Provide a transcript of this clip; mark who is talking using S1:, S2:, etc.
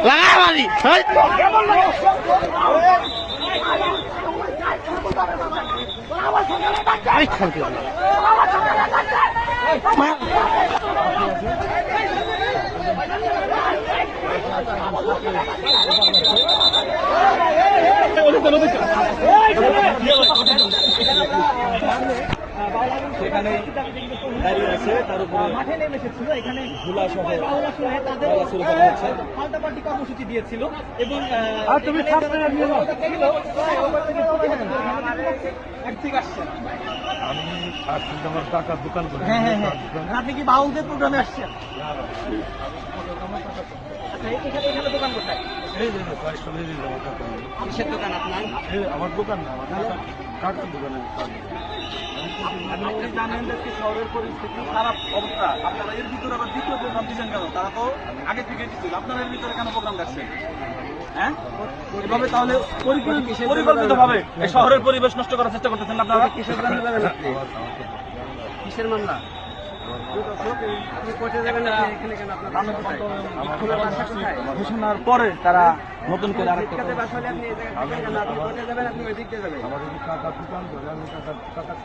S1: লাগা মারি
S2: সেখানে দাঁড়িয়ে আছে, তার উপরে
S3: মাঠে নেমে এসেছিল, এখানে
S2: ঝুলা সহ
S3: তাদের
S2: শুরু করা হচ্ছে।
S3: পাল্টাপাল্টি কর্মসূচি দিয়েছিল এবং
S1: তুমি
S4: আমি আসছি আমার টাকার দোকান করে।
S3: হ্যাঁ হ্যাঁ হ্যাঁ আপনি কি বাউলদের প্রোগ্রামে আসছেন? আচ্ছা, এখানে এখানে দোকান কোথায়?
S4: এই যে কয়েকটা নিয়ে নিলাম আমার টাকা নিয়ে।
S3: কিসের দোকান আপনার?
S4: এই আমার দোকান না, আমার টাকার দোকানে কাজ।
S2: আপনি জানেন যে শহরের পরিস্থিতি খারাপ অবস্থা, আপনারা এর ভিতরে আবার দ্বিতীয় প্রোগ্রাম দিচ্ছেন কেন? তারা তো আগে থেকে দিচ্ছিল, আপনারা এর ভিতরে কেন প্রোগ্রাম রাখছেন? হ্যাঁ, এভাবে তাহলে পরিকল্পিত ভাবে এই শহরের পরিবেশ নষ্ট করার চেষ্টা করতেছেন না আপনারা?
S3: কিসের মামলা যাবেন আপনি? কিসের মামলা? আপনি কোর্টে যাবেন না, এখানে কেন? আপনার বাসা কোথায়?
S2: ঘোষণার পরে তারা নতুন করে আরেকটা
S3: ঠিকাতে বাসা হলে আপনি এই জায়গায় থাকেন কেন? আপনি কোর্টে যাবেন, আপনি ওই দিক দিয়ে যাবেন।
S4: আমার টাকার দোকান ধরে আমি টাকার